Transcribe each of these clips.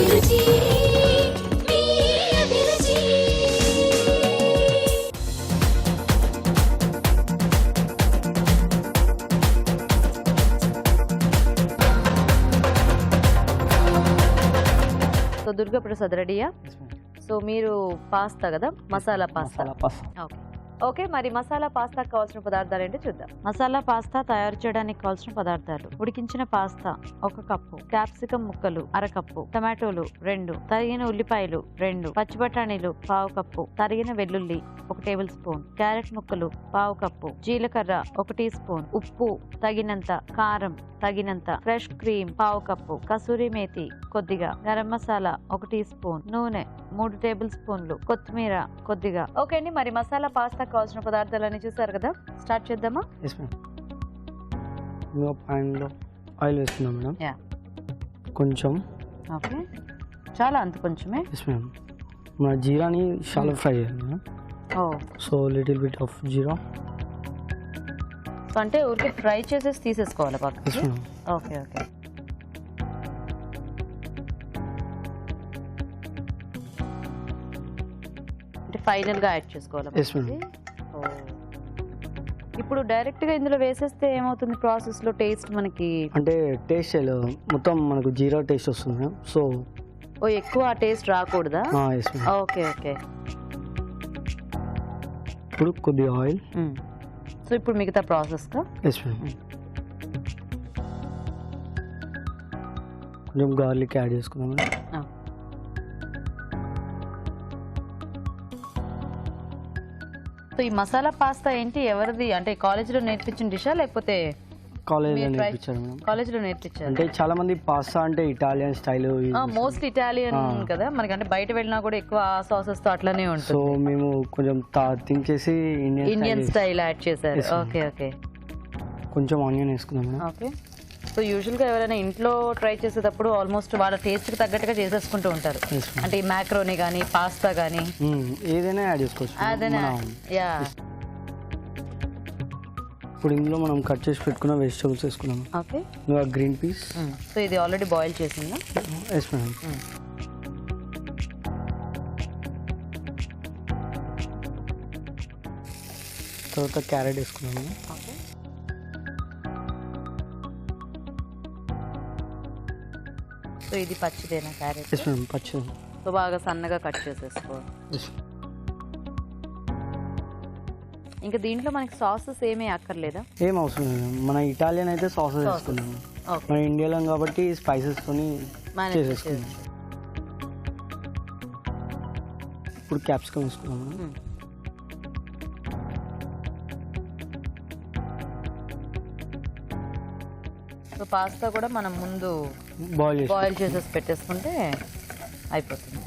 అభిరుచి మీ అభిరుచి. సో దుర్గా ప్రసాద్ రెడీయా? సో మీరు పాస్తా కదా, మసాలా పాస్తా. ఓకే ఓకే, మరి మసాలా పాస్తా కావాల్సిన పదార్థాలు ఏంటో చూద్దాం. మసాలా పాస్తా తయారు చేయడానికి కావాల్సిన పదార్థాలు: ఉడికించిన పాస్తా 1 కప్పు, క్యాప్సికం ముక్కలు 1/2 కప్పు, టమాటోలు 2, తరిగిన ఉల్లిపాయలు 2, పచ్చి బఠానీలు 1/2 కప్పు, తరిగిన వెల్లుల్లి 1 టేబుల్ స్పూన్, క్యారెట్ ముక్కలు 1/2 కప్పు, జీలకర్ర 1 టీ స్పూన్, ఉప్పు తగినంత, కారం తగినంత, fresh cream 1/2 cup, kasuri methi కొద్దిగా, గరం మసాలా 1 టీ స్పూన్, నూనె 3 టేబుల్ స్పూన్లు, కొత్తిమీర కొద్దిగా. ఓకే అండి, మరి మసాలా పాస్తా కావాల్సిన పదార్థాలన్నీ చూసారు కదా, స్టార్ట్ చేద్దామా? ప్యాన్లో ఆయిల్ వేస్తున్నాం మేడం. యా, కొంచెం. ఓకే, చాలా అంత కొంచెమే. మన జీరాని షాలో ఫ్రై చేయాలి madam. Oh, so little bit of jeera. So అంటే ఊరికే ఫ్రై చేసేసి తీసేసుకోవాలి పక్కకి. ఓకే ఓకే, అంటే ఫైనల్ గా యాడ్ చేసుకోవాలి. ఇప్పుడు డైరెక్ట్ గా ఇందులో వేసేస్తే ఏమవుతుంది ప్రాసెస్ లో? టేస్ట్ మనకి అంటే టేస్ట్ మొత్తం మనకు జీరా టేస్ట్ వస్తుంది మేడం. సో ఓ, ఎక్కువ ఆ టేస్ట్ రాకూడదా? Okay okay. ఇప్పుడు కొద్దిగా ఆయిల్. సో ఇప్పుడు మిగతా ప్రాసెస్ కా? కొంచెం గార్లిక్ యాడ్ చేసుకుందాం. సో ఈ మసాలా పాస్తా ఏంటి, ఎవరిది? అంటే కాలేజీలో నేర్పించిన డిషా లేకపోతే? కాలేజీలో నేర్పించారు మేడం. కాలేజీలో నేర్పించారు. అంటే చాలా మంది పాస్తా అంటే ఇటాలియన్ స్టైల్, మోస్ట్లీ ఇటాలియన్ కదా మనకి, అంటే బయట వెళ్ళినా కూడా ఎక్కువ ఆ సాసెస్ తో అట్లానే ఉంటుంది. సో మేము కొంచెం థింక్ చేసి ఇండియన్ స్టైల్ యాడ్ చేశారు. Okay okay. కొంచెం ఆనియన్ వేసుకుందాం మేడం. ఓకే. సో యూజువల్ గా ఎవరైనా ఇంట్లో ట్రై చేసేటప్పుడు ఆల్మోస్ట్ వాళ్ళ టేస్ట్ కి తగ్గట్టుగా చేసేసుకుంటూ ఉంటారు. అంటే ఈ మ్యాక్రోనీ కానీ పాస్తా కానీ ఏదైనా యాడ్ చేసుకోవచ్చు. అదేనా? యా. ఇప్పుడు ఇందులో మనం కట్ చేసి పెట్టుకున్న వెజిటబుల్స్ వేసుకున్నాం. ఓకే. Green peas. సో ఇది ఆల్రెడీ బాయిల్ చేసిందా? Yes madam. తర్వాత క్యారెట్ వేసుకున్నాము. ఓకే. సో ఇది పచ్చిదేనా క్యారెట్? ఎస్ మేడం, పచ్చిది. సో బాగా సన్నగా కట్ చేసేసుకో. ఇంకా దీంట్లో మనకి సాసెస్ ఏమీ అక్కర్లేదా? ఏం అవసరం లేదు. మన ఇటాలియన్ అయితే సాసెస్ వేసుకున్నాము. మన ఇండియాలో కాబట్టి స్పైసెస్ తోని చేసేసుకున్నాం. ఇప్పుడు క్యాప్సికమ్ వేసుకున్నాము. సో పాస్తా కూడా మనం ముందు బాయిల్ చేసేసి పెట్టేసుకుంటే అయిపోతుంది.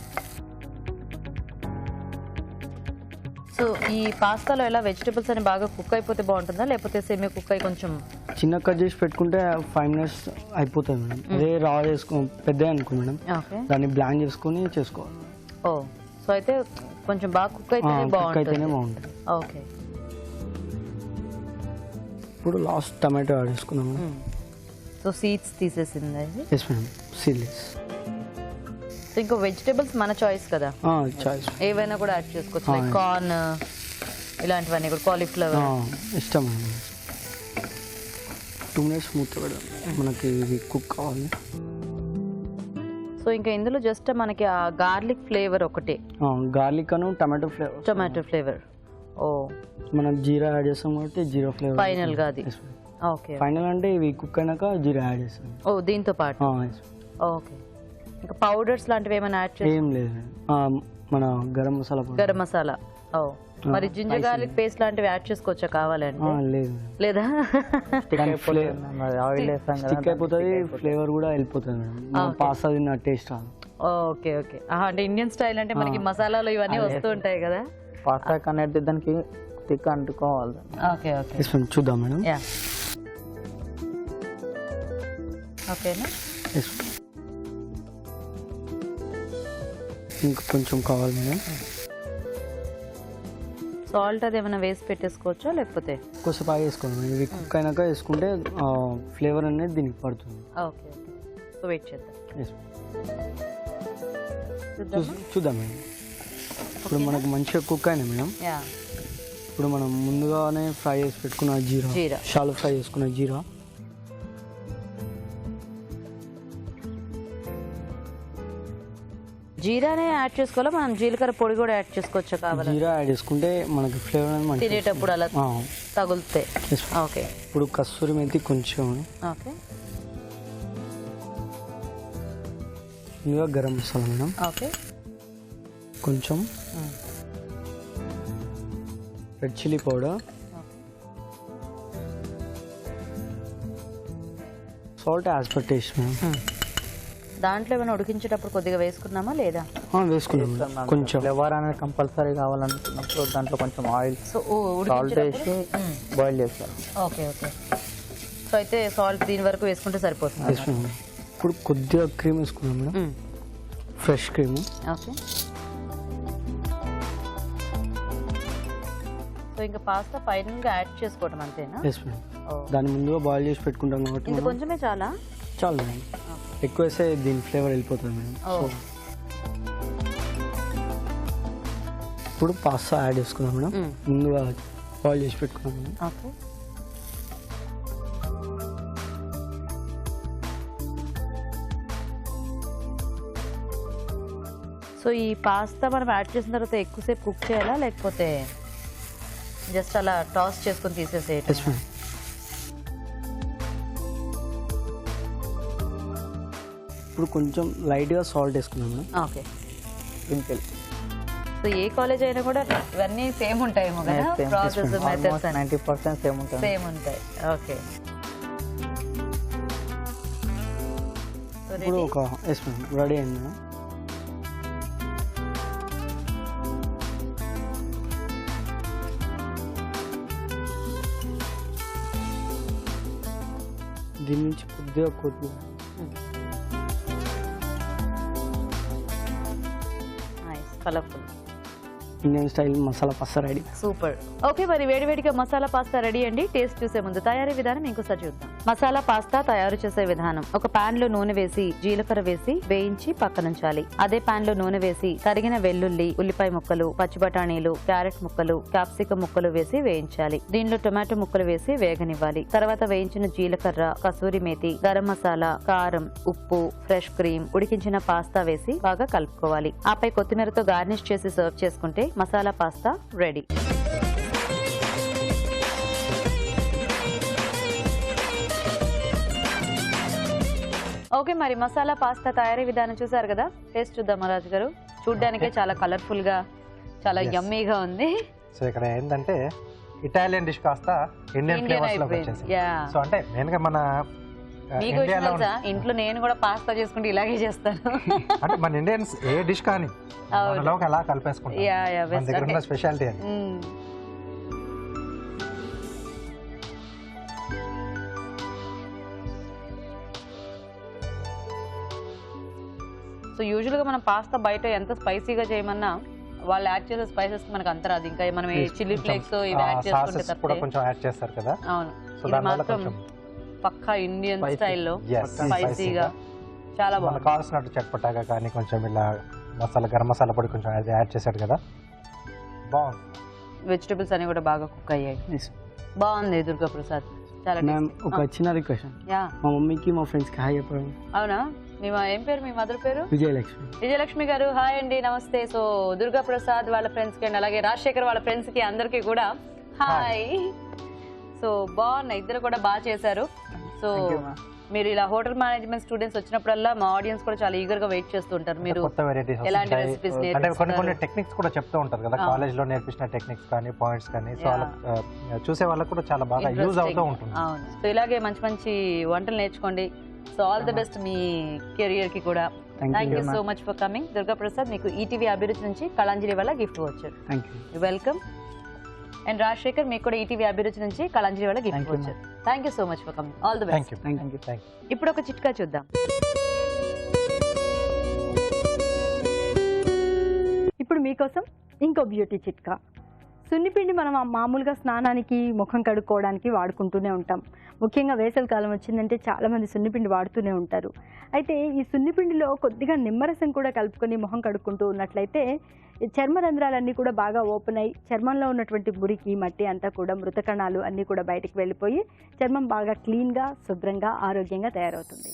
సో ఈ పాస్తాలో ఎలా వెజిటబుల్స్ అని బాగా కుక్ అయిపోతే బాగుంటుందా, లేకపోతే సెమీ కుక్ అయి కొంచెం చిన్న కట్ చేసి పెట్టుకుంటే 5 minutes అయిపోతుంది మేడం. అదే రా చేసుకో పెద్ద అనుకో మేడం, దాన్ని బ్లాండ్ చేసుకుని చేసుకోవాలి. ఓ, సో అయితే కొంచెం బాగా కుక్ అయితేనే బాగుంటుంది. ఓకే. ఇప్పుడు లాస్ట్ టమాటో యాడ్ చేసుకున్నాము. సో సీడ్స్ తీసేసింది అది? Yes madam, seedless. సో ఇంకో వెజిటబుల్స్ మన చాయిస్ కదా, చాయిస్ ఏవైనా కూడా యాడ్ చేసుకోవచ్చు. లైక్ కార్న్ ఇలాంటివన్నీ కూడా, కాలీఫ్లవర్ ఇష్టం. 2 minutes మూత పెడదాం, మనకి ఇది కుక్ కావాలి. సో ఇంకా ఇందులో జస్ట్ మనకి ఆ గార్లిక్ ఫ్లేవర్ ఒకటే. గార్లిక్ అను టమాటో ఫ్లేవర్. ఓ, మనం జీరా యాడ్ చేస్తాం కాబట్టి జీరా ఫ్లేవర్ ఫైనల్ గా అది. ఓకే. ఫైనల్ అంటే ఇవి కుక్ అయినాక జీరా యాడ్ చేస్తాం. ఓ, దీంతో పాటు. ఓకే. ఇంకా పౌడర్స్ లాంటివి ఏమైనా యాడ్ చేస్తాం? ఏం లేదు, మన గరం మసాలా. ఓ, మరి జింజర్ గార్లిక్ పేస్ట్ లాంటివి యాడ్ చేసుకోవచ్చా కావాలంటే? లేదు, లేదా? స్టిక్ అయిపోతుంది, ఫ్లేవర్ కూడా వెళ్ళిపోతుంది మేడం. పాస్తా తిన్న టేస్ట్ రాదు. Okay okay. అంటే ఇండియన్ స్టైల్ అంటే మనకి మసాలాలు ఇవన్నీ వస్తూ ఉంటాయి కదా, పాస్తా కనెక్ట్ దానికి స్టిక్ అంటుకోవాలి. ఓకే ఓకే, చూద్దాం మేడం. ఓకేనా? ఇంకా కొంచెం కావాలి మేడం. సాల్ట్ అది ఏమైనా వేసి పెట్టేసుకోవచ్చా లేకపోతే? కొంచెం బాగా వేసుకోవాలి, ఇవి కుక్ అయినాక వేసుకుంటే ఫ్లేవర్ అనేది దీనికి పడుతుంది. ఓకే, సో వెయిట్ చేద్దాం. చూద్దాం మేడం. ఇప్పుడు మనకు మంచిగా కుక్ అయినాయి మేడం. యా. ఇప్పుడు మనం ముందుగానే ఫ్రై చేసి పెట్టుకున్న జీరా, షాలో ఫ్రై చేసుకున్న జీరా, జీరానే యాడ్ చేసుకోవాలా, మనం జీలకర్ర పొడి కూడా యాడ్ చేసుకోవచ్చా? కావాలి జీరా యాడ్ చేసుకుంటే మనకి ఫ్లేవర్ అనేది మంచిగా తినేటప్పుడు అలా తగులుతాయి. ఓకే. ఇప్పుడు కస్తూరి మెంతి కొంచెం, ఓకే. ముందుగా గరం మసాలా మేడం, ఓకే. కొంచెం red chilli powder, salt as per taste madam. దాంట్లో ఏమైనా ఉడికించేటప్పుడు కొద్దిగా వేసుకున్నామా లేదా? వేసుకున్నాం కొంచెం. ఫ్లేవర్ అనేది కంపల్సరీ కావాలనుకున్నప్పుడు దాంట్లో కొంచెం ఆయిల్, సో సాల్ట్ వేసి బాయిల్ చేస్తారు. Okay okay. సో అయితే సాల్ట్ దీని వరకు వేసుకుంటే సరిపోతుంది. వేసుకున్నాం. ఇప్పుడు కొద్దిగా క్రీమ్ వేసుకున్నాం madam, fresh cream. Okay. So ఇంకా పాస్తా ఫైనల్గా యాడ్ చేసుకోవడం అంతేనా? Yes madam. దాన్ని ముందుగా బాయిల్ చేసి పెట్టుకుంటాం కాబట్టి ఇది కొంచెమే చాలా చాలు మేడం. ఎక్కువ వేస్తే దీని ఫ్లేవర్ వెళ్ళిపోతుంది మేడం. ఇప్పుడు పాస్తా యాడ్ చేసుకున్నాం మేడం, ముందుగా బాయిల్ చేసి పెట్టుకున్నాం మేడం. ఓకే. సో ఈ పాస్తా మనం యాడ్ చేసిన తర్వాత ఎక్కువసేపు కుక్ చేయాలా, లేకపోతే జస్ట్ అలా టాస్ చేసుకొని తీసేసేయటం? Yes madam. ఇప్పుడు కొంచెం లైట్గా సాల్ట్ వేసుకున్నాం మేడం. ఓకే. సింపుల్. సో ఏ కాలేజ్ అయినా కూడా ఇవన్నీ సేమ్ ఉంటాయేమో కదా, ప్రాసెస్ మెథడ్స్ 90% సేమ్ ఉంటుంది. సేమ్ ఉంటాయి. ఓకే. ఇప్పుడు ఒక ఎస్ మేడం రెడీ అయింది మేడం. దీని నుంచి కొద్దిగా కొద్దిగా colourful Indian style masala pasta ready. Super. Okay, మరి వేడివేడిగా మసాలా పాస్తా రెడీ అండి. టేస్ట్ చూసే ముందు తయారీ విధానం ఇంకోసారి చూద్దాం. మసాలా పాస్తా తయారు చేసే విధానం: ఒక పాన్ లో నూనె వేసి జీలకర్ర వేసి వేయించి పక్కనుంచాలి. అదే పాన్ లో నూనె వేసి తరిగిన వెల్లుల్లి, ఉల్లిపాయ ముక్కలు, పచ్చి బఠానీలు, క్యారెట్ ముక్కలు, క్యాప్సికం ముక్కలు వేసి వేయించాలి. దీనిలో టొమాటో ముక్కలు వేసి వేగనివ్వాలి. తర్వాత వేయించిన జీలకర్ర, కసూరి మేతి, గరం మసాలా, కారం, ఉప్పు, ఫ్రెష్ క్రీమ్, ఉడికించిన పాస్తా వేసి బాగా కలుపుకోవాలి. ఆపై కొత్తిమీరతో గార్నిష్ చేసి సర్వ్ చేసుకుంటే మసాలా పాస్తా రెడీ. ఓకే, మరి మసాలా పాస్తా తయారీ విధానం చూసారు కదా. టేస్ట్ చూద్దాం రాజు గారు. చూడ్డానికే చాలా కలర్ఫుల్ గా, చాలా యమ్మీగా ఉంది. సో ఇక్కడ ఏంటంటే ఇటాలియన్ డిష్ కాస్త ఇండియన్ ఫ్లేవర్స్ లోకి వచ్చేసింది. సో అంటే మెయిన్ గా మన మీకు తెలుసా, ఇంట్లో నేను కూడా పాస్తా చేసుకుంటే ఇలాగే చేస్తాను. అంటే మన ఇండియన్స్ ఏ డిష్ కానీ మనలోకి అలా కలిపేసుకుంటాం. మన దగ్గర ఉన్న స్పెషాలిటీ అది. సో యూజువల్ గా మనం పాస్తా బయట ఎంత స్పైసీగా చేయమన్నా వాళ్ళు యాడ్ చేసే స్పైసెస్ మనకు అంత రాదు. ఇంకా మనం చిల్లీ ఫ్లేక్స్ ఇవి యాడ్ చేసుకుంటే సాసెస్ కూడా కొంచెం యాడ్ చేస్తారు కదా. అవును, సో ఇది దానివల్ల మాత్రం కొంచెం పక్కా ఇండియన్ స్టైల్లో Yes, స్పైసీగా చాలా మనకు బాగుంది. కావాల్సినట్టు చట్పటాగా కానీ కొంచెం ఇలా మసాలా, గరం మసాలా పొడి కొంచెం యాడ్ చేశాడు కదా, బాగుంది. వెజిటబుల్స్ అన్ని కూడా బాగా కుక్ అయ్యాయి. బాగుంది దుర్గా ప్రసాద్, చాలా మ్యామ్ tasty. ఒక చిన్న రిక్వెస్ట్, యా, మా మమ్మీకి మా ఫ్రెండ్స్కి హాయ్ చెప్పండి. అవునా? మీ ఏం పేరు, మీ మదర్ పేరు? విజయలక్ష్మి. విజయలక్ష్మి గారు హాయ్ అండి, నమస్తే. సో దుర్గా ప్రసాద్ వాళ్ళ ఫ్రెండ్స్ కి అండ్ అలాగే రాజశేఖర్ వాళ్ళ ఫ్రెండ్స్ కి అందరికీ కూడా హాయ్. సో బాగున్నాయి, ఇద్దరు కూడా బాగా చేశారు. సో మీరు ఇలా హోటల్ మేనేజ్మెంట్ స్టూడెంట్స్ వచ్చినప్పుడల్లా మా ఆడియన్స్ కూడా చాలా ఈగర్ గా వెయిట్ చేస్తుంటారు. మీరు కొత్త వెరైటీస్ ఎలాంటి రెసిపీస్ అంటే కొన్ని కొన్ని నేర్పిస్తారు? టెక్నిక్స్ కూడా చెప్తూ ఉంటారు కదా, కాలేజ్ లో నేర్పించిన టెక్నిక్స్ కానీ పాయింట్స్ కానీ. సో అలా చూసే వాళ్ళకి కూడా చాలా బాగా యూజ్ అవుతూ ఉంటుంది. అవును, సో ఇలాగే మంచి మంచి వంటలు నేర్చుకోండి. So all the best me career కి కూడా. Thank you so much for coming. Durga Prasad, మీకు ఈటీవీ అభిరుచి నుంచి కళాంజలి వల్ల గిఫ్ట్ వచ్చారు. Thank you. Welcome. And Rajasekhar, మీకు కూడా ఈటీవీ అభిరుచి నుంచి కళాంజలి వల్ల గిఫ్ట్ వచ్చారు. Thank you so much for coming. All the best. Thank you. ఇప్పుడు ఒక చిట్కా చూద్దాం. ఇప్పుడు మీకోసం ఇంకో బ్యూటీ చిట్కా. సున్నిపిండి మనం మామూలుగా స్నానానికి, ముఖం కడుక్కోవడానికి వాడుకుంటూనే ఉంటాం. ముఖ్యంగా వేసవి కాలం వచ్చిందంటే చాలామంది సున్నిపిండి వాడుతూనే ఉంటారు. అయితే ఈ సున్నిపిండిలో కొద్దిగా నిమ్మరసం కూడా కలుపుకొని మొహం కడుక్కుంటూ ఉన్నట్లయితే ఈ చర్మ రంధ్రాలన్నీ కూడా బాగా ఓపెన్ అయ్యి చర్మంలో ఉన్నటువంటి మురికి మట్టి అంతా కూడా మృత కణాలు అన్నీ కూడా బయటికి వెళ్ళిపోయి చర్మం బాగా క్లీన్గా శుభ్రంగా ఆరోగ్యంగా తయారవుతుంది.